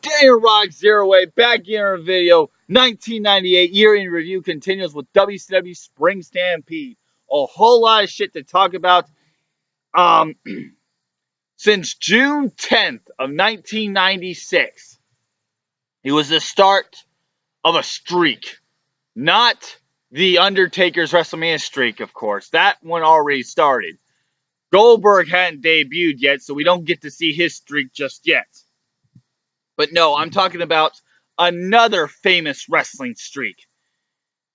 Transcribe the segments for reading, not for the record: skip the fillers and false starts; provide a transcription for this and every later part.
Daniel Rock Zero Eight back here in a video. 1998 year in review continues with WCW Spring Stampede. A whole lot of shit to talk about. Um, since June 10th of 1996, it was the start of a streak. Not the Undertaker's WrestleMania streak, of course. That one already started. Goldberg hadn't debuted yet, so we don't get to see his streak just yet. But no, I'm talking about another famous wrestling streak.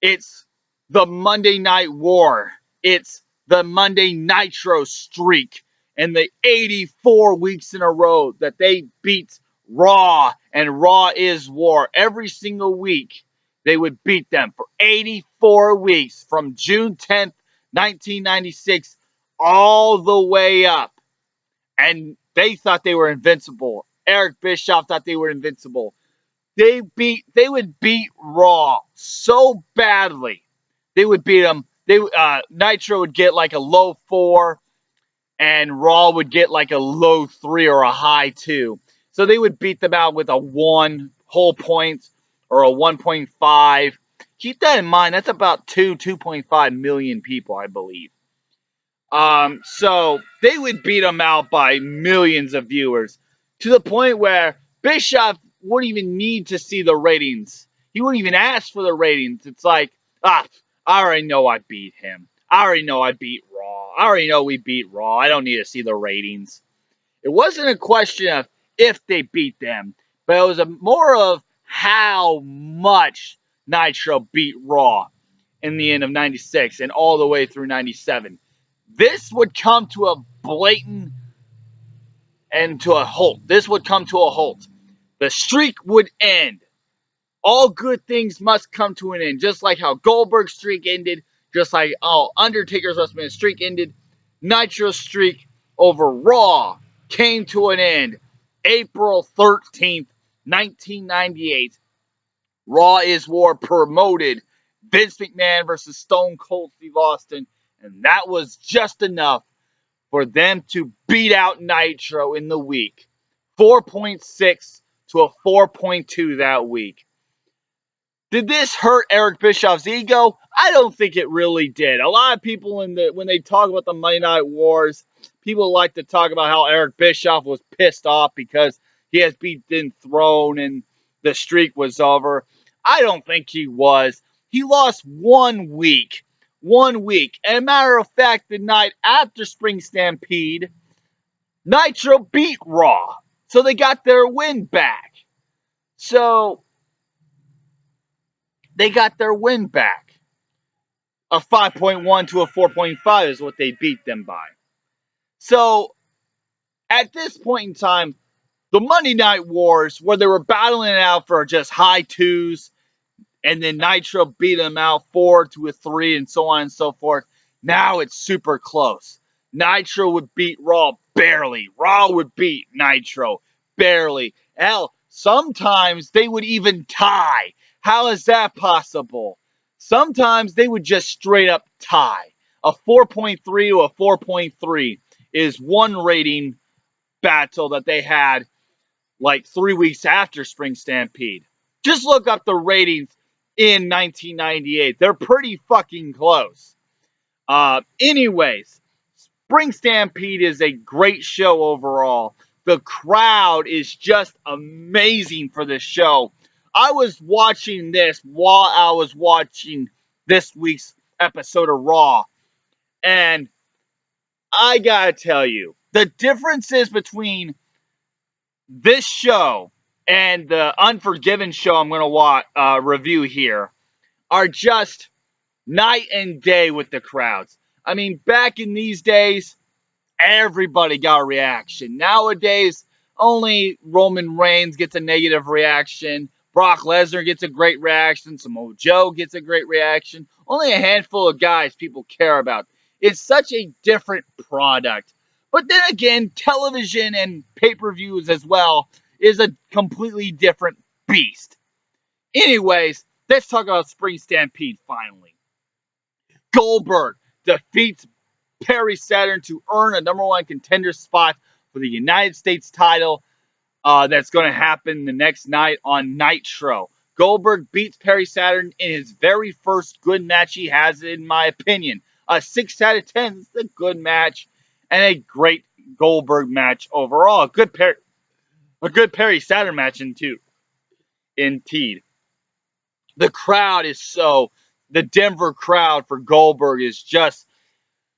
It's the Monday Night War. It's the Monday Nitro streak. And the 84 weeks in a row that they beat Raw, and Raw is War. Every single week, they would beat them for 84 weeks from June 10th, 1996, all the way up. And they thought they were invincible. Eric Bischoff thought they were invincible. They would beat Raw so badly. They would beat them. Nitro would get like a low 4, and Raw would get like a low 3 or a high 2. So they would beat them out with a 1 whole point or a 1.5. Keep that in mind. That's about 2.5 million people, I believe. So they would beat them out by millions of viewers to the point where Bischoff wouldn't even need to see the ratings. He wouldn't even ask for the ratings. It's like, I already know I beat him. I already know I beat Raw. I already know we beat Raw. I don't need to see the ratings. It wasn't a question of if they beat them, but it was more of how much Nitro beat Raw in the end of 96 and all the way through 97. This would come to a blatant and to a halt. This would come to a halt. The streak would end. All good things must come to an end. Just like how Goldberg's streak ended. Just like how Undertaker's WrestleMania streak ended. Nitro's streak over Raw came to an end. April 13th, 1998. Raw is War promoted. Vince McMahon versus Stone Cold Steve Austin. And that was just enough for them to beat out Nitro in the week. 4.6 to a 4.2 that week. Did this hurt Eric Bischoff's ego? I don't think it really did. A lot of people when they talk about the Monday Night Wars, people like to talk about how Eric Bischoff was pissed off because he has been thrown and the streak was over. I don't think he was. He lost 1 week. 1 week. And a matter of fact, the night after Spring Stampede, Nitro beat Raw. So they got their win back. So they got their win back. A 5.1 to a 4.5 is what they beat them by. So at this point in time, the Monday Night Wars, where they were battling it out for just high 2s, and then Nitro beat them out 4 to a 3 and so on and so forth. Now it's super close. Nitro would beat Raw barely. Raw would beat Nitro barely. Hell, sometimes they would even tie. How is that possible? Sometimes they would just straight up tie. A 4.3 to a 4.3 is one rating battle that they had like 3 weeks after Spring Stampede. Just look up the ratings in 1998. They're pretty fucking close. Anyways, Spring Stampede is a great show overall. The crowd is just amazing for this show. I was watching this while I was watching this week's episode of Raw. And I gotta tell you, the differences between this show and the Unforgiven show I'm going to review here are just night and day with the crowds. I mean, back in these days, everybody got a reaction. Nowadays, only Roman Reigns gets a negative reaction. Brock Lesnar gets a great reaction. Samoa Joe gets a great reaction. Only a handful of guys people care about. It's such a different product. But then again, television and pay-per-views as well is a completely different beast. Anyways, let's talk about Spring Stampede finally. Goldberg defeats Perry Saturn to earn a #1 contender spot for the United States title. that's going to happen the next night on Nitro. Goldberg beats Perry Saturn in his very first good match he has, in my opinion. A 6 out of 10 is a good match and a great Goldberg match overall. A good Perry Saturn match indeed. The Denver crowd for Goldberg is just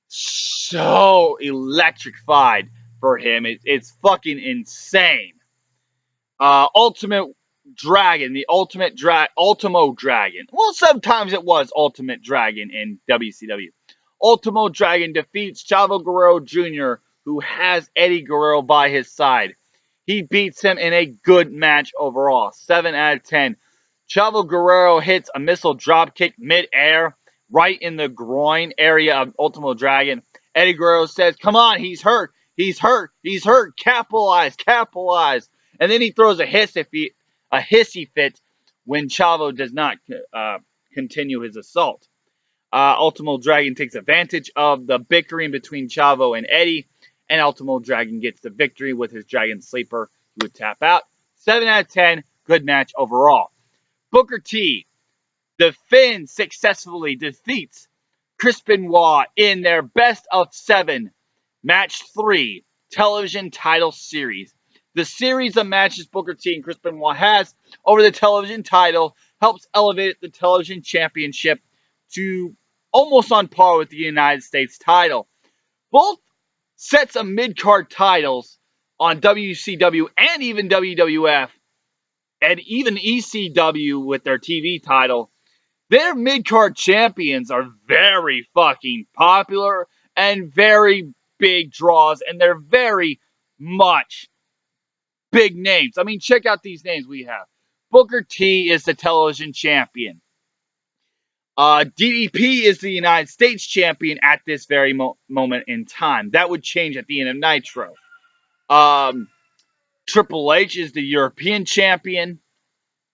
so electrified for him. It's fucking insane. Ultimate Dragon, the Ultimo Dragon. Well, sometimes it was Ultimate Dragon in WCW. Ultimo Dragon defeats Chavo Guerrero Jr., who has Eddie Guerrero by his side. He beats him in a good match overall. 7 out of 10. Chavo Guerrero hits a missile dropkick mid-air right in the groin area of Ultimo Dragon. Eddie Guerrero says, "Come on, he's hurt. He's hurt. He's hurt. Capitalize. Capitalize." And then he throws a hissy fit when Chavo does not continue his assault. Ultimo Dragon takes advantage of the bickering between Chavo and Eddie, and Ultimo Dragon gets the victory with his Dragon Sleeper. He would tap out. 7 out of 10. Good match overall. Booker T. The Finn successfully defeats Chris Benoit in their best of 7 match 3 television title series. The series of matches Booker T and Chris Benoit has over the television title helps elevate the television championship to almost on par with the United States title. Both sets of mid-card titles on WCW and even WWF and even ECW with their TV title, their mid-card champions are very fucking popular and very big draws, and they're very much big names. I mean, check out these names we have. Booker T is the television champion. DDP is the United States champion at this very moment in time. That would change at the end of Nitro. Triple H is the European champion.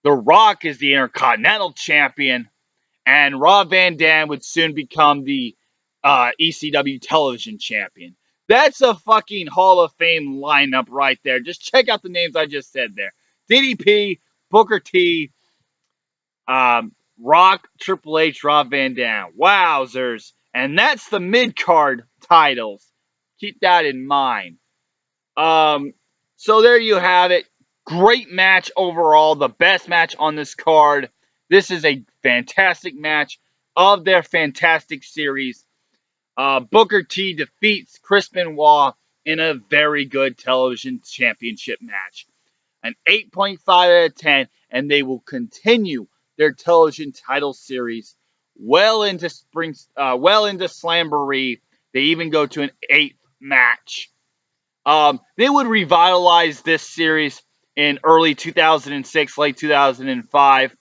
The Rock is the Intercontinental champion. And Rob Van Dam would soon become the ECW television champion. That's a fucking Hall of Fame lineup right there. Just check out the names I just said there. DDP, Booker T, Rock, Triple H, Rob Van Dam. Wowzers. And that's the mid-card titles. Keep that in mind. So there you have it. Great match overall. The best match on this card. This is a fantastic match of their fantastic series. Booker T defeats Chris Benoit in a very good television championship match. An 8.5 out of 10, and they will continue their television title series well into Slamboree. They even go to an 8th match. They would revitalize this series in early 2006, late 2005.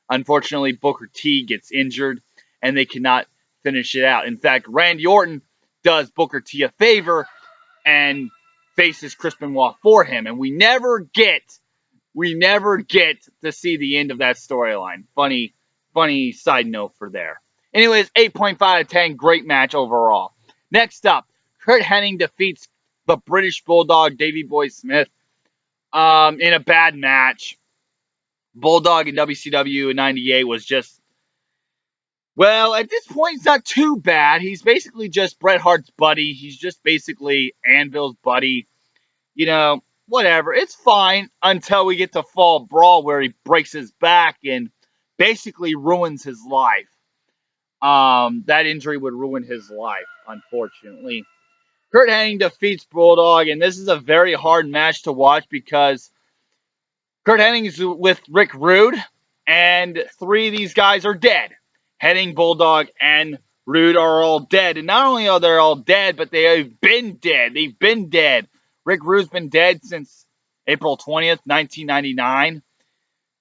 Unfortunately, Booker T gets injured, and they cannot finish it out. In fact, Randy Orton does Booker T a favor and faces Chris Benoit for him, and we never get to see the end of that storyline. Funny side note for there. Anyways, 8.5 out of 10, great match overall. Next up, Kurt Hennig defeats the British Bulldog, Davey Boy Smith, in a bad match. Bulldog in WCW in 98 was just, well, at this point, it's not too bad. He's basically just Bret Hart's buddy. He's just basically Anvil's buddy. You know, whatever. It's fine until we get to Fall Brawl where he breaks his back and basically ruins his life. That injury would ruin his life, unfortunately. Kurt Hennig defeats Bulldog, and this is a very hard match to watch because Kurt Hennig is with Rick Rude, and 3 of these guys are dead. Hennig, Bulldog, and Rude are all dead. And not only are they all dead, but they have been dead. They've been dead. Rick Rude's been dead since April 20th, 1999.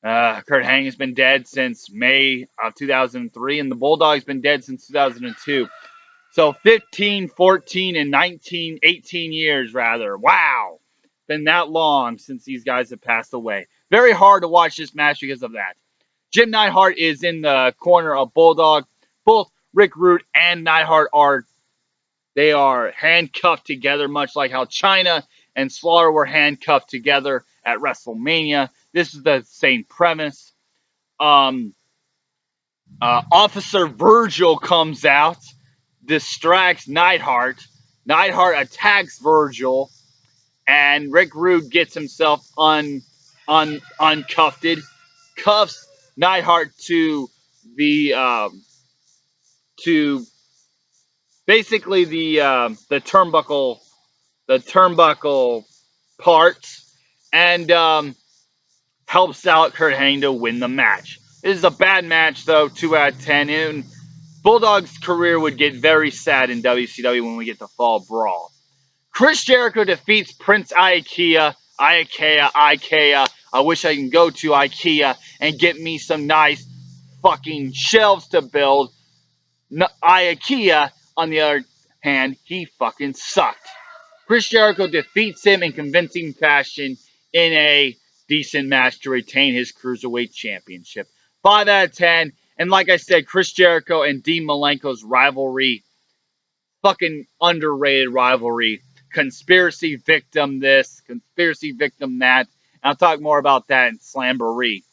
Kurt Hennig has been dead since May of 2003, and the Bulldog's been dead since 2002. So 15, 14, and 19, 18 years, rather. Wow. Been that long since these guys have passed away. Very hard to watch this match because of that. Jim Neidhart is in the corner of Bulldog. Both Rick Rude and Neidhart are handcuffed together, much like how Chyna and Slaughter were handcuffed together at WrestleMania. This is the same premise. Um, Officer Virgil comes out, distracts Neidhart. Neidhart attacks Virgil, and Rick Rude gets himself uncuffed, cuffs Neidhart the to basically the turnbuckle parts, and helps out Kurt Hennig to win the match. This is a bad match though, 2 out of 10, and Bulldog's career would get very sad in WCW when we get to Fall Brawl. Chris Jericho defeats Prince Ikea. I wish I can go to Ikea and get me some nice fucking shelves to build. Ikea, on the other hand, he fucking sucked. Chris Jericho defeats him in convincing fashion in a decent match to retain his Cruiserweight Championship. 5 out of 10. And like I said, Chris Jericho and Dean Malenko's rivalry, fucking underrated rivalry. Conspiracy victim this, conspiracy victim that. And I'll talk more about that in Slamboree.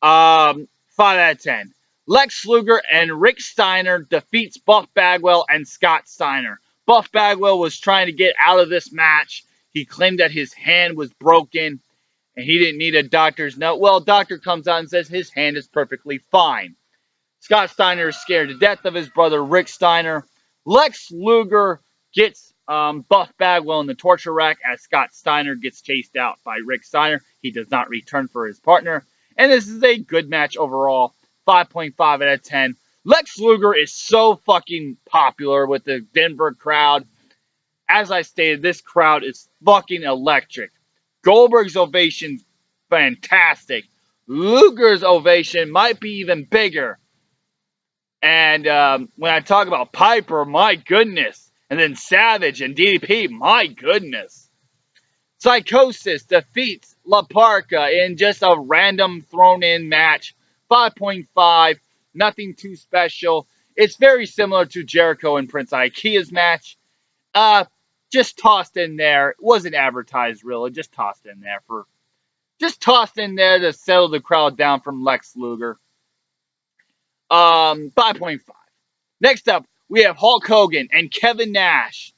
5 out of 10. Lex Luger and Rick Steiner defeats Buff Bagwell and Scott Steiner. Buff Bagwell was trying to get out of this match. He claimed that his hand was broken and he didn't need a doctor's note. Well, doctor comes out and says his hand is perfectly fine. Scott Steiner is scared to death of his brother Rick Steiner. Lex Luger gets Buff Bagwell in the torture rack as Scott Steiner gets chased out by Rick Steiner. He does not return for his partner. And this is a good match overall. 5.5 out of 10. Lex Luger is so fucking popular with the Denver crowd. As I stated, this crowd is fucking electric. Goldberg's ovation, fantastic. Luger's ovation might be even bigger. And when I talk about Piper, my goodness. And then Savage and DDP, my goodness. Psychosis defeats La Parka in just a random thrown-in match. 5.5, nothing too special. It's very similar to Jericho and Prince Ikea's match. Just tossed in there. It wasn't advertised really. Just tossed in there to settle the crowd down from Lex Luger. 5.5. Next up, we have Hulk Hogan and Kevin Nash.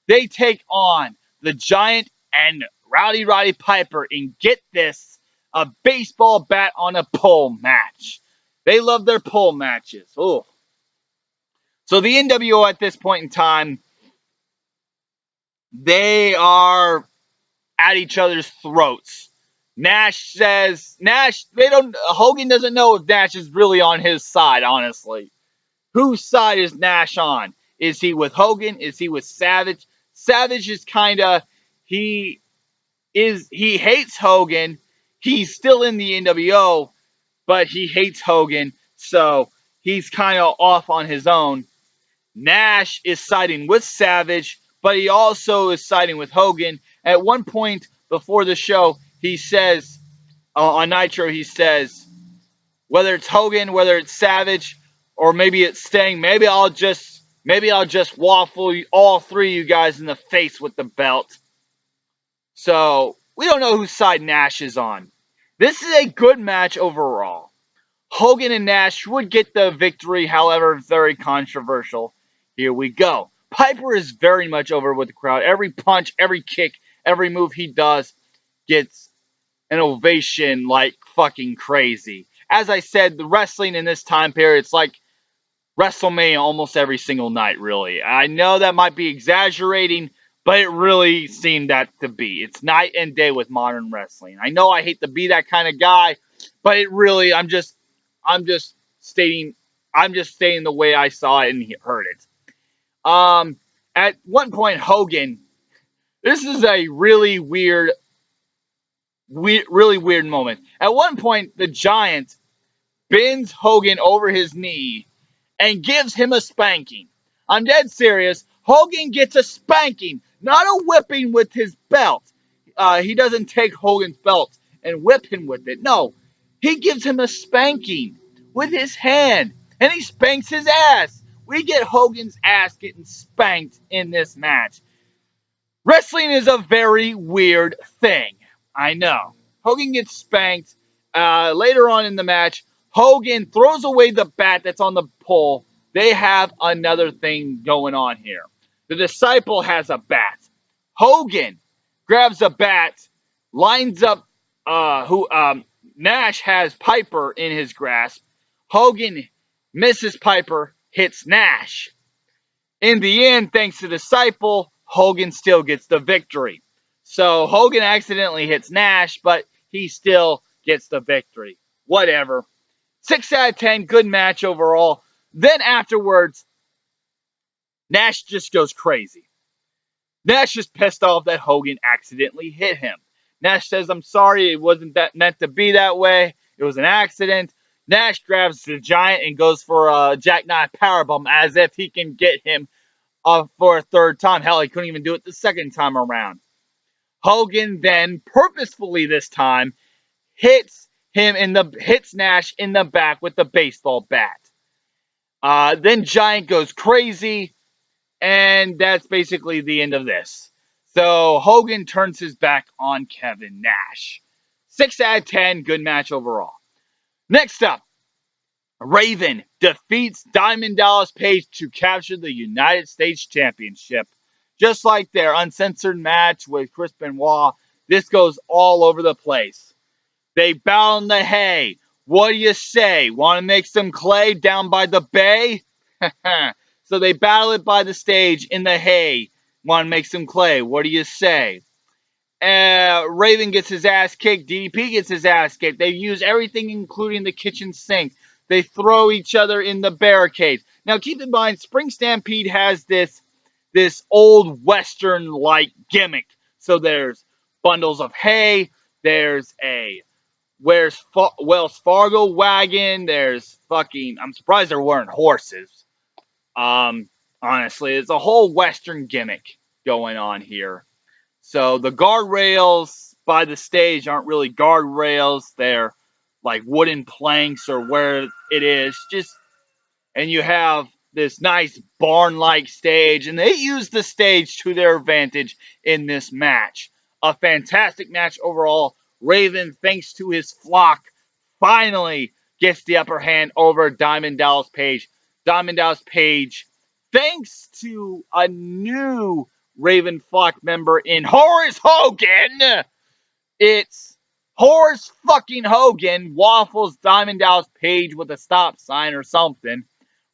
They take on the Giant and Rowdy Piper in, get this, a baseball bat on a pole match. They love their pole matches. Ooh. So the NWO at this point in time, they are at each other's throats. Hogan doesn't know if Nash is really on his side, honestly. Whose side is Nash on? Is he with Hogan? Is he with Savage? Savage is he hates Hogan. He's still in the NWO, but he hates Hogan, so he's kind of off on his own. Nash is siding with Savage, but he also is siding with Hogan. At one point before the show, he says, on Nitro, he says, whether it's Hogan, whether it's Savage, or maybe it's Sting, maybe I'll just waffle all three of you guys in the face with the belt. So, we don't know whose side Nash is on. This is a good match overall. Hogan and Nash would get the victory, however, very controversial. Here we go. Piper is very much over with the crowd. Every punch, every kick, every move he does gets an ovation like fucking crazy. As I said, the wrestling in this time period, it's like WrestleMania almost every single night, really. I know that might be exaggerating, but it really seemed that to be. It's night and day with modern wrestling. I know I hate to be that kind of guy, but it really, I'm just stating the way I saw it and heard it. At one point, Hogan, this is a really weird moment. At one point, the Giant bends Hogan over his knee and gives him a spanking. I'm dead serious. Hogan gets a spanking, not a whipping with his belt. He doesn't take Hogan's belt and whip him with it. No, he gives him a spanking with his hand, and he spanks his ass. We get Hogan's ass getting spanked in this match. Wrestling is a very weird thing. I know. Hogan gets spanked. Later on in the match, Hogan throws away the bat that's on the pole. They have another thing going on here. The Disciple has a bat. Hogan grabs a bat, lines up. Nash has Piper in his grasp. Hogan misses Piper, hits Nash. In the end, thanks to Disciple, Hogan still gets the victory. So Hogan accidentally hits Nash, but he still gets the victory. Whatever. 6 out of 10, good match overall. Then afterwards, Nash just goes crazy. Nash is pissed off that Hogan accidentally hit him. Nash says, I'm sorry, it wasn't that meant to be that way. It was an accident. Nash grabs the Giant and goes for a jackknife powerbomb as if he can get him for a third time. Hell, he couldn't even do it the second time around. Hogan then purposefully this time hits Nash in the back with the baseball bat. Then Giant goes crazy, and that's basically the end of this. So Hogan turns his back on Kevin Nash. 6 out of 10, good match overall. Next up, Raven defeats Diamond Dallas Page to capture the United States Championship. Just like their uncensored match with Chris Benoit, this goes all over the place. They battle in the hay. What do you say? Want to make some clay down by the bay? So they battle it by the stage in the hay. Want to make some clay? What do you say? Raven gets his ass kicked. DDP gets his ass kicked. They use everything, including the kitchen sink. They throw each other in the barricade. Now, keep in mind, Spring Stampede has this old Western-like gimmick. So there's bundles of hay. There's a Wells Fargo wagon. There's I'm surprised they're wearing horses. Honestly, it's a whole Western gimmick going on here. So the guardrails by the stage aren't really guardrails. They're like wooden planks or where it is. And you have this nice barn-like stage, and they use the stage to their advantage in this match. A fantastic match overall. Raven, thanks to his flock, finally gets the upper hand over Diamond Dallas Page. Diamond Dallas Page, thanks to a new Raven flock member in Horace Hogan. It's Horace fucking Hogan waffles Diamond Dallas Page with a stop sign or something.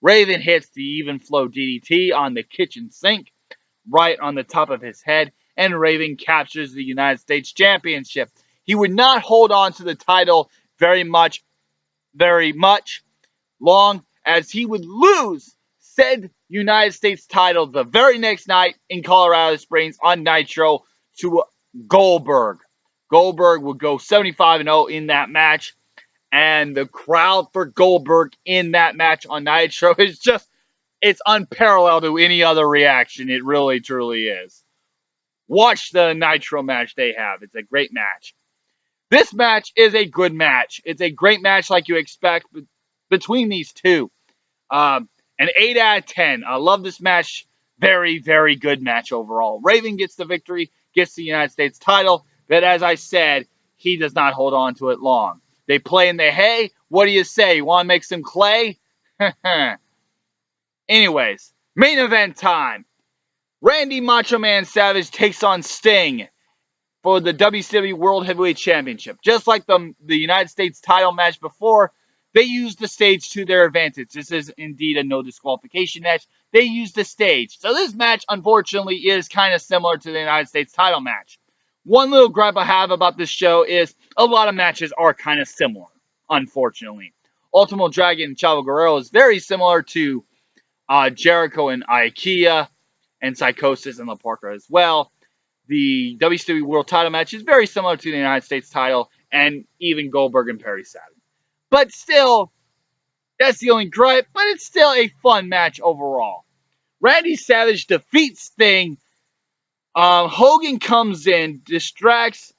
Raven hits the even flow DDT on the kitchen sink, right on the top of his head, and Raven captures the United States Championship. He would not hold on to the title very much long, as he would lose said United States title the very next night in Colorado Springs on Nitro to Goldberg. Goldberg would go 75-0 in that match, and the crowd for Goldberg in that match on Nitro is it's unparalleled to any other reaction. It really, truly is. Watch the Nitro match they have. It's a great match. This match is a good match. It's a great match like you expect between these two. An 8 out of 10. I love this match. Very, very good match overall. Raven gets the victory, gets the United States title, but as I said, he does not hold on to it long. They play in the hay. What do you say? You want to make some clay? Anyways, main event time. Randy Macho Man Savage takes on Sting for the WCW World Heavyweight Championship. Just like the United States title match before, they used the stage to their advantage. This is indeed a no disqualification match. They used the stage. So this match, unfortunately, is kind of similar to the United States title match. One little gripe I have about this show is a lot of matches are kind of similar, unfortunately. Ultimo Dragon and Chavo Guerrero is very similar to Jericho and IKEA and Psychosis and La Parker as well. The WCW World title match is very similar to the United States title and even Goldberg and Perry Saturn. But still, that's the only gripe, but it's still a fun match overall. Randy Savage defeats Sting. Hogan comes in, distracts.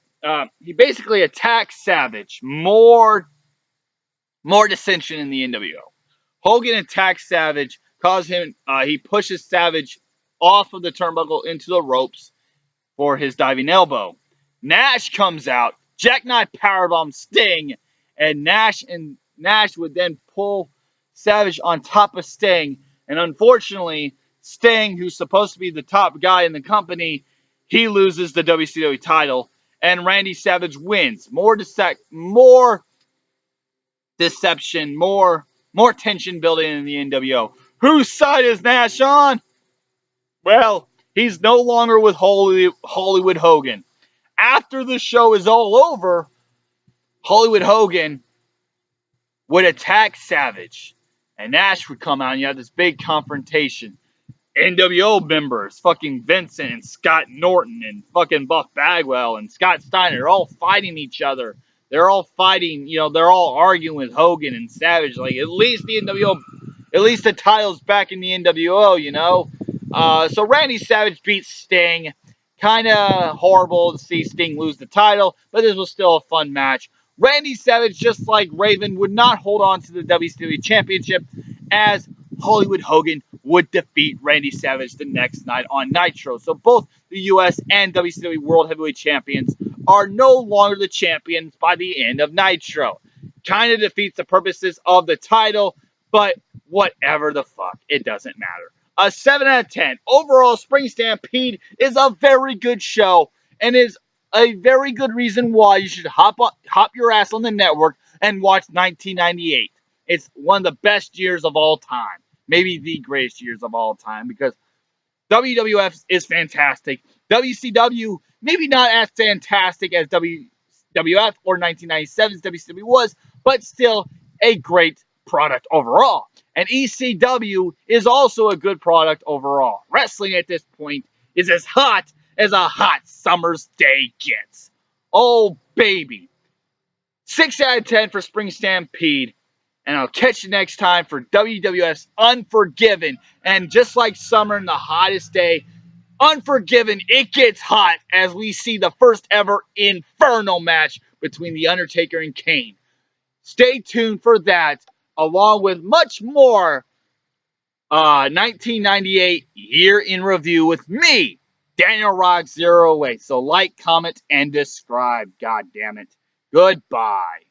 He basically attacks Savage. More dissension in the NWO. Hogan attacks Savage, he pushes Savage off of the turnbuckle into the ropes for his diving elbow. Nash comes out, Jackknife powerbomb Sting, and Nash would then pull Savage on top of Sting. And unfortunately, Sting, who's supposed to be the top guy in the company, he loses the WCW title, and Randy Savage wins. More deception, more tension building in the NWO. Whose side is Nash on? Well, he's no longer with Hollywood Hogan. After the show is all over, Hollywood Hogan would attack Savage, and Nash would come out, and you have this big confrontation. NWO members, fucking Vincent and Scott Norton and fucking Buff Bagwell and Scott Steiner, are all fighting each other. They're all fighting, they're all arguing with Hogan and Savage. Like, at least the NWO, at least the title's back in the NWO, So Randy Savage beats Sting. Kind of horrible to see Sting lose the title, but this was still a fun match. Randy Savage, just like Raven, would not hold on to the WCW Championship, as Hollywood Hogan would defeat Randy Savage the next night on Nitro. So both the US and WCW World Heavyweight Champions are no longer the champions by the end of Nitro. Kind of defeats the purposes of the title, but whatever the fuck, it doesn't matter. A 7 out of 10. Overall, Spring Stampede is a very good show and is a very good reason why you should hop your ass on the network and watch 1998. It's one of the best years of all time. Maybe the greatest years of all time, because WWF is fantastic. WCW, maybe not as fantastic as WWF or 1997's WCW was, but still a great product overall. And ECW is also a good product overall. Wrestling at this point is as hot as a hot summer's day gets. Oh, baby. 6 out of 10 for Spring Stampede. And I'll catch you next time for WWF's Unforgiven. And just like summer and the hottest day, Unforgiven, it gets hot as we see the first ever Inferno match between The Undertaker and Kane. Stay tuned for that, along with much more 1998 year in review with me, Daniel Rock 08. So like, comment, and subscribe. God damn it. Goodbye.